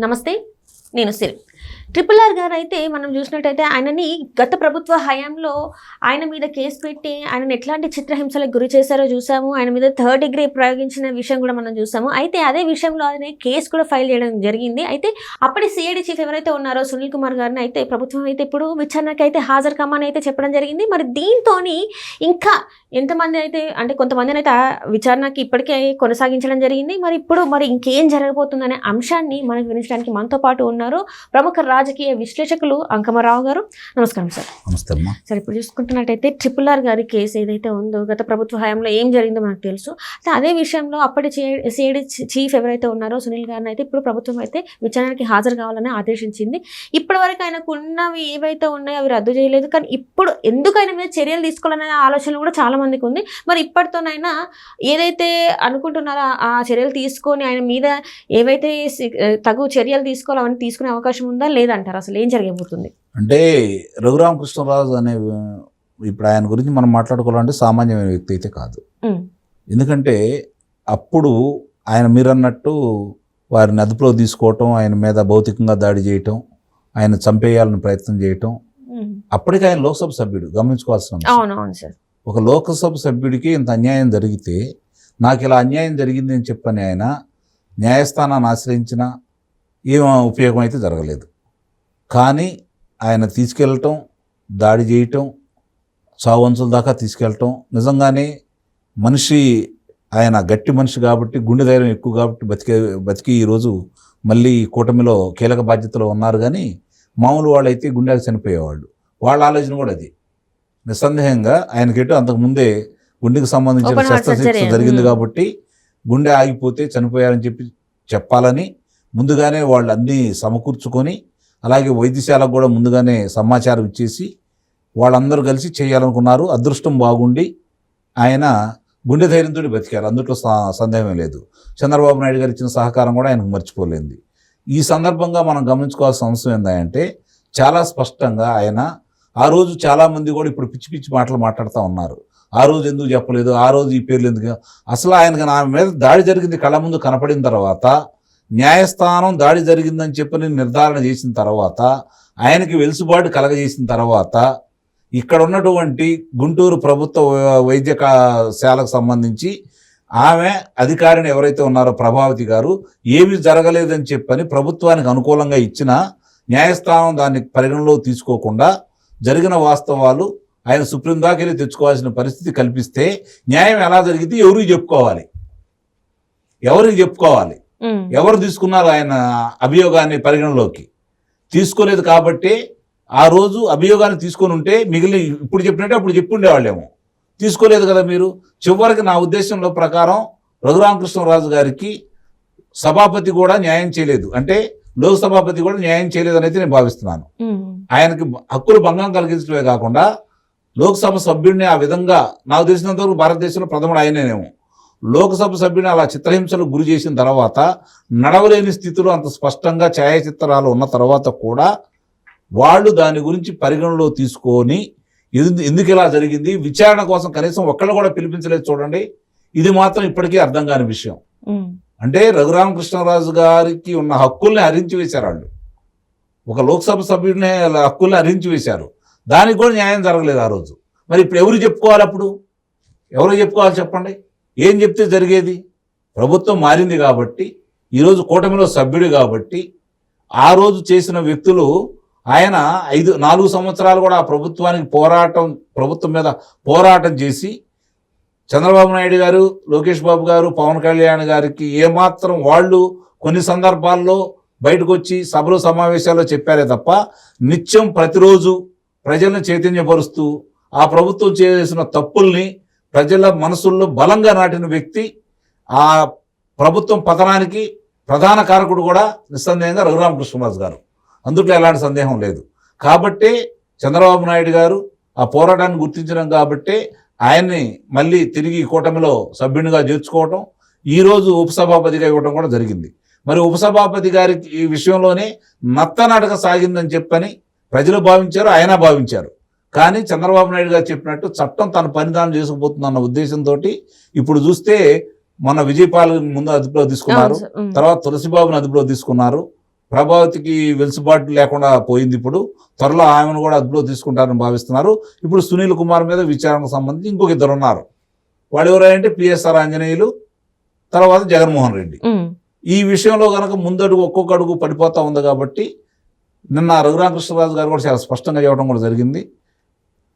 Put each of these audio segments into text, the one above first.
నమస్తే, నేను సిరి. Triple R గారు అయితే మనం చూసినట్టయితే ఆయనని గత ప్రభుత్వ హయాంలో ఆయన మీద కేసు పెట్టి ఆయనను ఎట్లాంటి చిత్రహింసలకు గురి చేశారో చూసాము. ఆయన మీద 3rd డిగ్రీ ప్రయోగించిన విషయం కూడా మనం చూసాము. అయితే అదే విషయంలో ఆయన కేసు కూడా ఫైల్ చేయడం జరిగింది. అయితే అప్పటి సిఐడి చీఫ్ ఎవరైతే ఉన్నారో సునీల్ కుమార్ గారిని అయితే ప్రభుత్వం అయితే ఇప్పుడు విచారణకు అయితే హాజరు కమ్మని అయితే చెప్పడం జరిగింది. మరి దీంతో ఇంకా ఎంతమంది అయితే అంటే కొంతమందిని అయితే విచారణకి ఇప్పటికే కొనసాగించడం జరిగింది. మరి ఇప్పుడు ఇంకేం జరగబోతుందనే అంశాన్ని మనకు వినించడానికి మనతో పాటు ఉన్నారు ప్రముఖ రాజకీయ విశ్లేషకులు అంకమరావు గారు. నమస్కారం సార్. నమస్తే అమ్మా. సార్, ఇప్పుడు చూసుకుంటున్నట్టయితే ట్రిపుల్ ఆర్ గారి కేసు ఏదైతే ఉందో గత ప్రభుత్వ హయాంలో ఏం జరిగిందో మనకు తెలుసు. అయితే అదే విషయంలో అప్పటి సిఐడి చీఫ్ ఎవరైతే ఉన్నారో సునీల్ గారిని అయితే ఇప్పుడు ప్రభుత్వం అయితే విచారణకి హాజరు కావాలని ఆదేశించింది. ఇప్పటి వరకు ఆయనకు ఉన్నవి ఏవైతే ఉన్నాయో అవి రద్దు చేయలేదు. కానీ ఇప్పుడు ఎందుకు ఆయన మీద చర్యలు తీసుకోవాలనే ఆలోచన కూడా చాలా మందికి ఉంది. మరి ఇప్పటితోనైనా ఏదైతే అనుకుంటున్నారో ఆ చర్యలు తీసుకొని ఆయన మీద ఏవైతే తగు చర్యలు తీసుకోవాలో అవన్నీ తీసుకునే అవకాశం ఉందా లేదంటారు? అసలు ఏం జరగబోతుంది అంటే రఘురామకృష్ణరాజు అనే ఇప్పుడు ఆయన గురించి మనం మాట్లాడుకోవాలంటే సామాన్యమైన వ్యక్తి అయితే కాదు. ఎందుకంటే అప్పుడు ఆయన మీరన్నట్టు వారిని అదుపులో తీసుకోవటం, ఆయన మీద భౌతికంగా దాడి చేయటం, ఆయన చంపేయాలని ప్రయత్నం చేయటం, అప్పటికి ఆయన లోక్సభ సభ్యుడు. గమనించుకోవాల్సిన ఒక లోక్సభ సభ్యుడికి ఇంత అన్యాయం జరిగితే నాకు ఇలా అన్యాయం జరిగింది అని చెప్పని ఆయన న్యాయస్థానాన్ని ఆశ్రయించిన ఏం ఉపయోగం అయితే జరగలేదు. కానీ ఆయన తీసుకెళ్ళటం, దాడి చేయటం, చావంచుల దాకా తీసుకెళ్ళటం, నిజంగానే మనిషి ఆయన గట్టి మనిషి కాబట్టి, గుండె ధైర్యం ఎక్కువ కాబట్టి బతికి ఈరోజు మళ్ళీ కూటమిలో కీలక బాధ్యతలో ఉన్నారు. కానీ మామూలు వాళ్ళైతే గుండెకి చనిపోయేవాళ్ళు. వాళ్ళ ఆలోచన కూడా అది. నిస్సందేహంగా ఆయనకెటు అంతకుముందే గుండెకి సంబంధించిన శస్త్రచికిత్స జరిగింది కాబట్టి గుండె ఆగిపోతే చనిపోయారని చెప్పాలని ముందుగానే వాళ్ళు అన్నీ సమకూర్చుకొని, అలాగే వైద్యశాలకు కూడా ముందుగానే సమాచారం ఇచ్చేసి వాళ్ళందరూ కలిసి చేయాలనుకున్నారు. అదృష్టం బాగుండి ఆయన గుండె ధైర్యంతో బతికారు. అందులో సందేహమే లేదు. చంద్రబాబు నాయుడు గారు ఇచ్చిన సహకారం కూడా ఆయనకు మర్చిపోలేంది. ఈ సందర్భంగా మనం గమనించుకోవాల్సిన అంశం ఏంటంటే చాలా స్పష్టంగా ఆయన ఆ రోజు చాలామంది కూడా ఇప్పుడు పిచ్చి పిచ్చి మాటలు మాట్లాడుతూ ఉన్నారు. ఆ రోజు ఎందుకు చెప్పలేదు, ఆ రోజు ఈ పేర్లు ఎందుకు, అసలు ఆయనకు నా మీద దాడి జరిగింది కళ్ళ ముందు కనపడిన తర్వాత, న్యాయస్థానం దాడి జరిగిందని చెప్పని నిర్ధారణ చేసిన తర్వాత, ఆయనకి వెలుసుబాటు కలగజేసిన తర్వాత, ఇక్కడ ఉన్నటువంటి గుంటూరు ప్రభుత్వ వైద్యశాలకు సంబంధించి ఆమె అధికారిని ఎవరైతే ఉన్నారో ప్రభావతి గారు ఏమీ జరగలేదని చెప్పని ప్రభుత్వానికి అనుకూలంగా ఇచ్చిన న్యాయస్థానం దాన్ని పరిగణలో తీసుకోకుండా జరిగిన వాస్తవాలు ఆయన సుప్రీం దాకా వెళ్ళి తెచ్చుకోవాల్సిన పరిస్థితి కల్పిస్తే న్యాయం ఎలా జరిగింది ఎవరికి చెప్పుకోవాలి? ఎవరు తీసుకున్నారు ఆయన అభియోగాన్ని పరిగణలోకి? తీసుకోలేదు కాబట్టి ఆ రోజు అభియోగాన్ని తీసుకొని ఉంటే మిగిలిన ఇప్పుడు చెప్పినట్టే అప్పుడు చెప్పుండేవాళ్ళేమో. తీసుకోలేదు కదా మీరు. చివరికి నా ఉద్దేశంలో ప్రకారం రఘురామకృష్ణరాజు గారికి సభాపతి కూడా న్యాయం చేయలేదు, అంటే లోక్ సభాపతి కూడా న్యాయం చేయలేదు అనేది నేను భావిస్తున్నాను. ఆయనకి హక్కులు భంగం కలిగించడమే కాకుండా లోక్సభ సభ్యుడిని ఆ విధంగా, నాకు తెలిసినంతవరకు భారతదేశంలో ప్రథముడు ఆయనేనేమో, లోక్సభ సభ్యుని అలా చిత్రహింసలకు గురి చేసిన తర్వాత, నడవలేని స్థితిలో అంత స్పష్టంగా ఛాయాచిత్రాలు ఉన్న తర్వాత కూడా వాళ్ళు దాని గురించి పరిగణలో తీసుకొని ఎందుకు ఇలా జరిగింది, విచారణ కోసం కనీసం ఒక్కళ్ళు కూడా పిలిపించలేదు. చూడండి, ఇది మాత్రం ఇప్పటికీ అర్థం కాని విషయం. అంటే రఘురామకృష్ణరాజు గారికి ఉన్న హక్కుల్ని హరించి వేశారు వాళ్ళు. ఒక లోక్సభ సభ్యుడిని హక్కుల్ని హరించి వేశారు. దానికి కూడా న్యాయం జరగలేదు ఆ రోజు. మరి ఇప్పుడు ఎవరు చెప్పుకోవాలి? అప్పుడు ఎవరు చెప్పుకోవాలి చెప్పండి? ఏం చెప్తే జరిగేది? ప్రభుత్వం మారింది కాబట్టి, ఈరోజు కూటమిలో సభ్యుడు కాబట్టి, ఆ రోజు చేసిన వ్యక్తులు ఆయన 4 సంవత్సరాలు కూడా ఆ ప్రభుత్వం మీద పోరాటం చేసి చంద్రబాబు నాయుడు గారు, లోకేష్ బాబు గారు, పవన్ కళ్యాణ్ గారికి ఏమాత్రం వాళ్ళు కొన్ని సందర్భాల్లో బయటకు వచ్చి సభలు సమావేశాల్లో చెప్పారే తప్ప నిత్యం ప్రతిరోజు ప్రజలను చైతన్యపరుస్తూ ఆ ప్రభుత్వం చేసిన తప్పుల్ని ప్రజల మనసుల్లో బలంగా నాటిన వ్యక్తి. ఆ ప్రభుత్వం పతనానికి ప్రధాన కారకుడు కూడా నిస్సందేహంగా రఘురామకృష్ణరాజు గారు. అందుట్లో ఎలాంటి సందేహం లేదు. కాబట్టి చంద్రబాబు నాయుడు గారు ఆ పోరాటాన్ని గుర్తించడం కాబట్టి ఆయన్ని మళ్ళీ తిరిగి కూటమిలో సభ్యునిగా చేర్చుకోవటం, ఈరోజు ఉపసభాపతిగా ఇవ్వడం కూడా జరిగింది. మరి ఉపసభాపతి గారికి ఈ విషయంలోనే నత్తనాటక సాగిందని చెప్పని ప్రజలు భావించారు, ఆయన భావించారు. కానీ చంద్రబాబు నాయుడు గారు చెప్పినట్టు చట్టం తన పనిదానం చేసుకుపోతుందన్న ఉద్దేశంతో ఇప్పుడు చూస్తే మన విజయపాల్ ముందు అదుపులో తీసుకున్నారు, తర్వాత తులసిబాబుని అదుపులో తీసుకున్నారు, ప్రభావతికి వెలుసుబాటు లేకుండా పోయింది. ఇప్పుడు త్వరలో ఆమెను కూడా అదుపులో తీసుకుంటారని భావిస్తున్నారు. ఇప్పుడు సునీల్ కుమార్ మీద విచారణకు సంబంధించి ఇంకొక ఇద్దరు ఉన్నారు. వాళ్ళు ఎవరంటే పిఎస్ఆర్ ఆంజనేయులు, తర్వాత జగన్మోహన్ రెడ్డి. ఈ విషయంలో కనుక ముందడుగు ఒక్కొక్క అడుగు పడిపోతా ఉంది కాబట్టి నిన్న రఘురామకృష్ణరాజు గారు కూడా చాలా స్పష్టంగా చెప్పడం కూడా జరిగింది.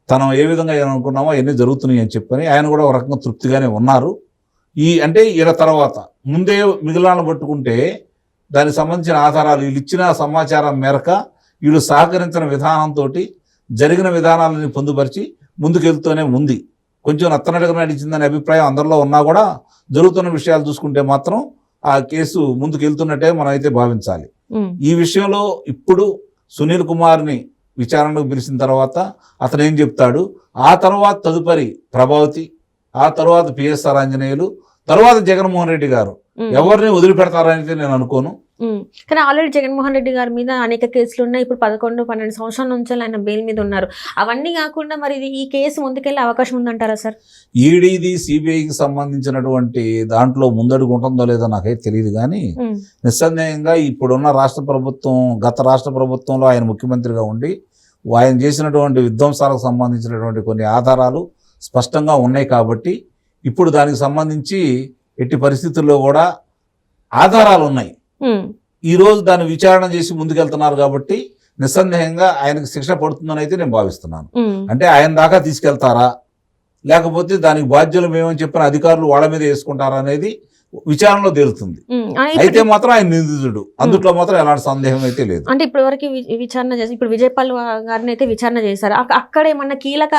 తను ఏ విధంగా అనుకున్నామో అవన్నీ జరుగుతున్నాయి అని చెప్పని ఆయన కూడా ఒక రకంగా తృప్తిగానే ఉన్నారు. అంటే ఇలా తర్వాత ముందే మిగిలిన పట్టుకుంటే దానికి సంబంధించిన ఆధారాలు వీళ్ళు ఇచ్చిన సమాచారం మేరకు వీళ్ళు సహకరించిన విధానంతో జరిగిన విధానాలని పొందుపరిచి ముందుకెళ్తూనే ఉంది. కొంచెం నత్తనట్టుగా నడిచిందనే అభిప్రాయం అందరిలో ఉన్నా కూడా జరుగుతున్న విషయాలు చూసుకుంటే మాత్రం ఆ కేసు ముందుకెళ్తున్నట్టే మనం అయితే భావించాలి. ఈ విషయంలో ఇప్పుడు సునీల్ కుమార్ని విచారణకు పిలిచిన తర్వాత అతను ఏం చెప్తాడు, ఆ తర్వాత తదుపరి ప్రభావతి, ఆ తర్వాత పిఎస్ఆర్ ఆంజనేయులు, తర్వాత జగన్మోహన్ రెడ్డి గారు ఎవరిని వదిలిపెడతారని నేను అనుకోను. కానీ ఆల్రెడీ జగన్మోహన్ రెడ్డి గారి మీద అనేక కేసులు ఉన్నాయి. ఇప్పుడు 11-12 సంవత్సరాల నుంచి ఆయన బెయిల్ మీద ఉన్నారు. అవన్నీ కాకుండా మరి ఈ కేసు ముందుకెళ్ళే అవకాశం ఉందంటారా సార్? ఈడీది సిబిఐకి సంబంధించినటువంటి దాంట్లో ముందడుగు ఉంటుందో లేదో నాకైతే తెలియదు. కానీ నిస్సందేహంగా ఇప్పుడున్న రాష్ట్ర ప్రభుత్వం, గత రాష్ట్ర ప్రభుత్వంలో ఆయన ముఖ్యమంత్రిగా ఉండి ఆయన చేసినటువంటి విధ్వంసాలకు సంబంధించినటువంటి కొన్ని ఆధారాలు స్పష్టంగా ఉన్నాయి కాబట్టి ఇప్పుడు దానికి సంబంధించి ఎట్టి పరిస్థితుల్లో కూడా ఆధారాలు ఉన్నాయి. ఈరోజు దాన్ని విచారణ చేసి ముందుకెళ్తున్నారు కాబట్టి నిస్సందేహంగా ఆయనకు శిక్ష పడుతుందని అయితే నేను భావిస్తున్నాను. అంటే ఆయన దాకా తీసుకెళ్తారా, లేకపోతే దానికి బాధ్యులు మేమని చెప్పిన అధికారులు వాళ్ళ మీద వేసుకుంటారా అనేది విచారణలో తేలుతుంది. అయితే మాత్రం ఆయన నిందితుడు, అందుట్లో మాత్రం ఎలాంటి సందేహం అయితే లేదు. అంటే ఇప్పటి వరకు విచారణ చేసి ఇప్పుడు విజయపాల్ గారిని అయితే విచారణ చేశారు. అక్కడ ఏమన్నా కీలక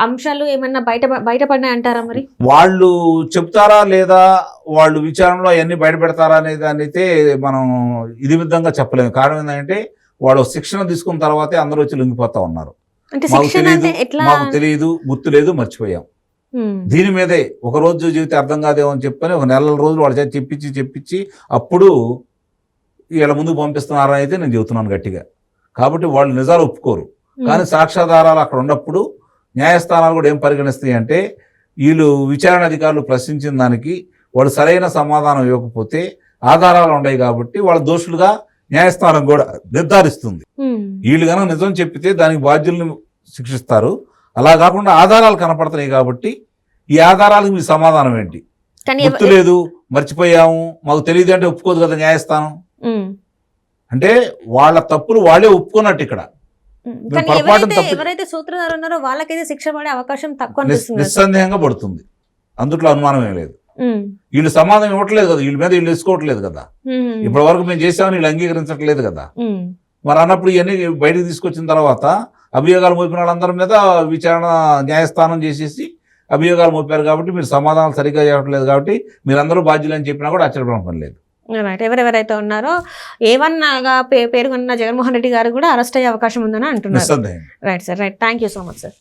అంశాలు ఏమన్నా బయటపడినాయి అంటారా? మరి వాళ్ళు చెప్తారా లేదా, వాళ్ళు విచారణలో అవన్నీ బయట పెడతారా అనే దాన్ని అయితే మనం ఇది విధంగా చెప్పలేము. కారణం ఏంటంటే వాళ్ళు శిక్షణ తీసుకున్న తర్వాతే అందరూ వచ్చి లొంగిపోతా ఉన్నారు. మాకు తెలియదు, గుర్తు లేదు, మర్చిపోయాం. దీని మీదే ఒక రోజు జీవితే అర్థం కాదేమో అని చెప్పని ఒక నెల రోజులు వాళ్ళ చేత చెప్పించి అప్పుడు వీళ్ళ ముందుకు పంపిస్తున్నారని అయితే నేను చెబుతున్నాను గట్టిగా. కాబట్టి వాళ్ళు నిజాలు ఒప్పుకోరు. కానీ సాక్ష్యాధారాలు అక్కడ ఉన్నప్పుడు న్యాయస్థానాలు కూడా ఏం పరిగణిస్తాయి అంటే వీళ్ళు విచారణ అధికారులు ప్రశ్నించిన దానికి వాళ్ళు సరైన సమాధానం ఇవ్వకపోతే ఆధారాలు ఉన్నాయి కాబట్టి వాళ్ళ దోషులుగా న్యాయస్థానం కూడా నిర్ధారిస్తుంది. వీళ్ళు కనుక నిజం చెప్పితే దానికి బాధ్యులను శిక్షిస్తారు. అలా కాకుండా ఆధారాలు కనపడుతున్నాయి కాబట్టి ఈ ఆధారాలకు మీ సమాధానం ఏంటి? గుర్తు లేదు, మర్చిపోయాము, మాకు తెలియదు అంటే ఒప్పుకోదు కదా న్యాయస్థానం. అంటే వాళ్ళ తప్పులు వాళ్ళే ఒప్పుకున్నట్టు ఇక్కడ. ఎవరైతే సూత్రధారు ఉన్నారో వాళ్ళకైతే శిక్ష పడే అవకాశం తక్కువ నిస్సందేహంగా పడుతుంది, అందుట్లో అనుమానం ఏం లేదు. వీళ్ళు సమాధానం ఇవ్వట్లేదు కదా, వీళ్ళ మీద వీళ్ళు వేసుకోవట్లేదు కదా. ఇప్పటి వరకు మేము చేసామని వీళ్ళు అంగీకరించట్లేదు కదా. మరి అన్నప్పుడు ఇవన్నీ బయటకు తీసుకొచ్చిన తర్వాత అభియోగాలు మోపిన వాళ్ళందరి మీద విచారణ న్యాయస్థానం చేసేసి అభియోగాలు మోపారు కాబట్టి మీరు సమాధానాలు సరిగ్గా చేయట్లేదు కాబట్టి మీరందరూ బాధ్యులు అని చెప్పినా కూడా ఆశ్చర్యపడం పని లేదు. రైట్. ఎవరెవరైతే ఉన్నారో ఏవన్నాగా పేరుకొన్న జగన్మోహన్ రెడ్డి గారు కూడా అరెస్ట్ అయ్యే అవకాశం ఉందని అంటున్నారు. Right sir, right. Thank you so much sir.